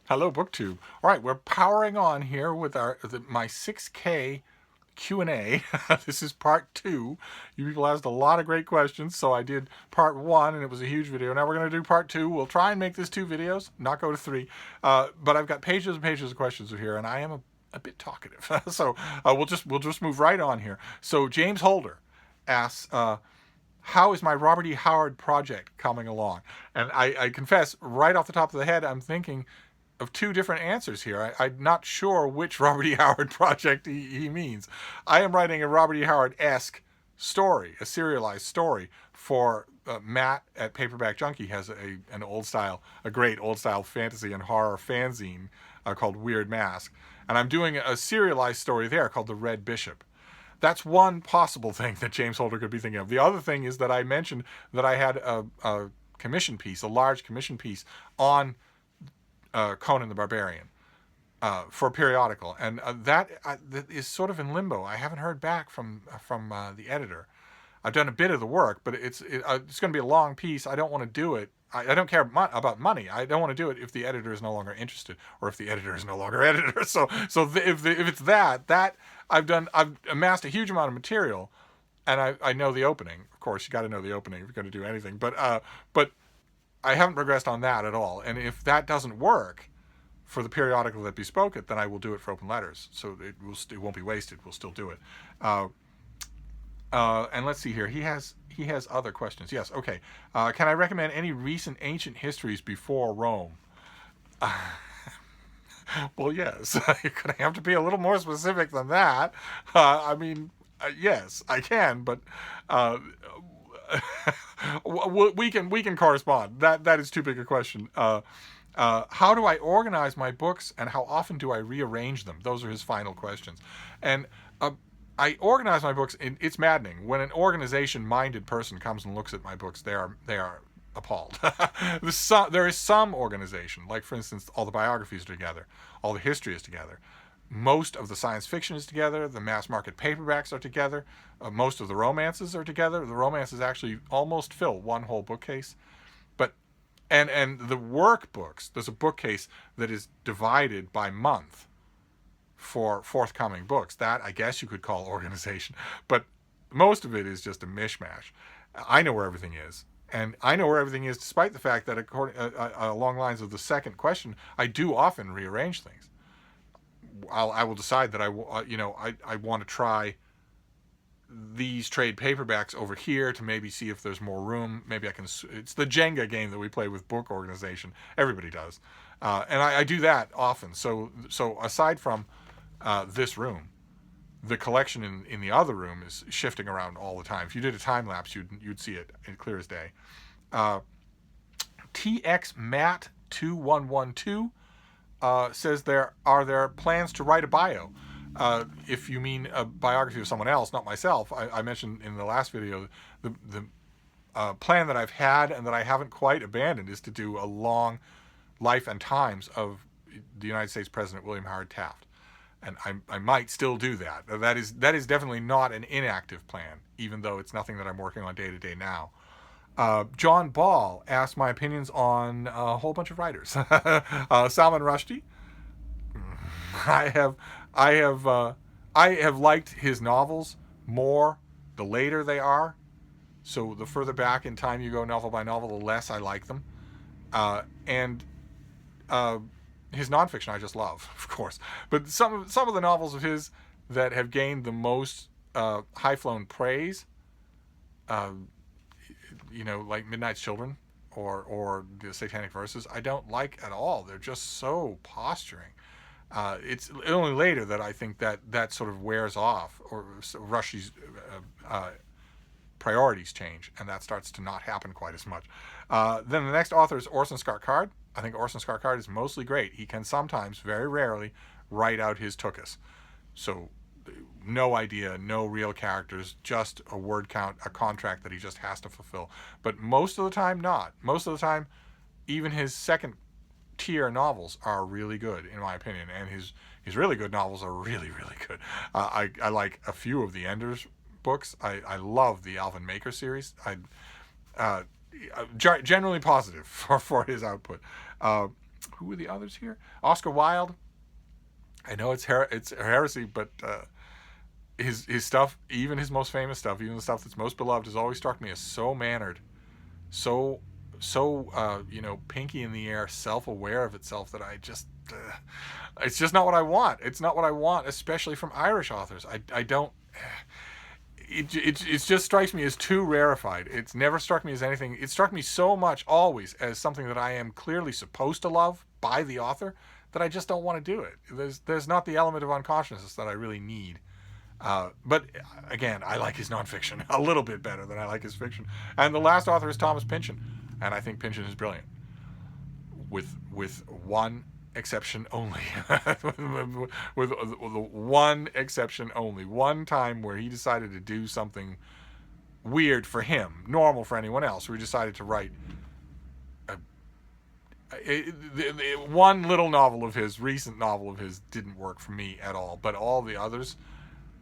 Hello, BookTube. All right, we're powering on here with my 6K Q&A. This is part 2. You people asked a lot of great questions, so I did part 1, and it was a huge video. Now we're going to do part 2. We'll try and make this 2 videos, not go to 3. But I've got pages and pages of questions here, and I am a bit talkative. So we'll just move right on here. So James Holder asks, how is my Robert E. Howard project coming along? And I confess, right off the top of the head, I'm thinking of 2 different answers here. I'm not sure which Robert E. Howard project he means. I am writing a Robert E. Howard-esque story, a serialized story for Matt at Paperback Junkie has a great old style fantasy and horror fanzine called Weird Mask, and I'm doing a serialized story there called The Red Bishop. That's one possible thing that James Holder could be thinking of. The other thing is that I mentioned that I had a commission piece, a large commission piece on Conan the Barbarian for a periodical, and that is sort of in limbo. I haven't heard back from the editor. I've done a bit of the work, but it's going to be a long piece. I don't want to do it. I don't care about money. I don't want to do it if the editor is no longer interested, or if the editor is no longer editor. If it's that I've amassed a huge amount of material, and I know the opening. Of course, you got to know the opening if you're going to do anything. But I haven't progressed on that at all. And if that doesn't work for the periodical that bespoke it, then I will do it for Open Letters. So it won't be wasted. We'll still do it. And let's see here. He has other questions. Yes. Okay. Can I recommend any recent ancient histories before Rome? Well, yes. You're going to have to be a little more specific than that. Yes, I can, but we can correspond. That is too big a question. How do I organize my books, and how often do I rearrange them? Those are his final questions. And I organize my books. It's maddening when an organization-minded person comes and looks at my books. They are appalled. There is some organization, like for instance, all the biographies are together, all the history is together. Most of the science fiction is together. The mass market paperbacks are together. Most of the romances are together. The romances actually almost fill one whole bookcase. But and the workbooks, there's a bookcase that is divided by month for forthcoming books. That I guess you could call organization. But most of it is just a mishmash. I know where everything is. And I know where everything is, despite the fact that, along lines of the second question, I do often rearrange things. I will decide that I want to try these trade paperbacks over here to maybe see if there's more room. Maybe I can. It's the Jenga game that we play with book organization. Everybody does, and I do that often. So aside from this room, the collection in the other room is shifting around all the time. If you did a time lapse, you'd see it clear as day. TX Matt 2112. Says are there plans to write a bio? If you mean a biography of someone else, not myself, I mentioned in the last video the plan that I've had and that I haven't quite abandoned is to do a long life and times of the United States President William Howard Taft, and I might still do that. That is definitely not an inactive plan, even though it's nothing that I'm working on day to day now. John Ball asked my opinions on a whole bunch of writers. Salman Rushdie. I have liked his novels more the later they are. So the further back in time you go, novel by novel, the less I like them. And his nonfiction I just love, of course. But some of the novels of his that have gained the most high-flown praise. Like Midnight's Children or the Satanic Verses, I don't like at all. They're just so posturing. It's only later that I think that sort of wears off, or Rushdie's priorities change, and that starts to not happen quite as much. Then the next author is Orson Scott Card. I think Orson Scott Card is mostly great. He can sometimes, very rarely, write out his tuchus. So no idea, no real characters, just a word count, a contract that he just has to fulfill. But most of the time, not. Most of the time, even his second tier novels are really good, in my opinion. And his really good novels are really, really good. I like a few of the Enders books. I love the Alvin Maker series. Generally positive for his output. Who are the others here? Oscar Wilde. I know it's heresy, but his stuff, even his most famous stuff, even the stuff that's most beloved, has always struck me as so mannered, so pinky in the air, self-aware of itself, that I just it's just not what I want. It's not what I want, especially from Irish authors. I don't. It just strikes me as too rarefied. It's never struck me as anything. It struck me so much always as something that I am clearly supposed to love by the author, that I just don't want to do it. There's not the element of unconsciousness that I really need. But again, I like his nonfiction a little bit better than I like his fiction. And the last author is Thomas Pynchon, and I think Pynchon is brilliant, with one exception only. with one exception only. One time where he decided to do something weird for him, normal for anyone else, where he decided to write one little novel of his, recent novel of his, didn't work for me at all. But all the others,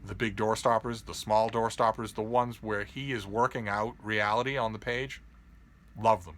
the big door stoppers, the small door stoppers, the ones where he is working out reality on the page, love them.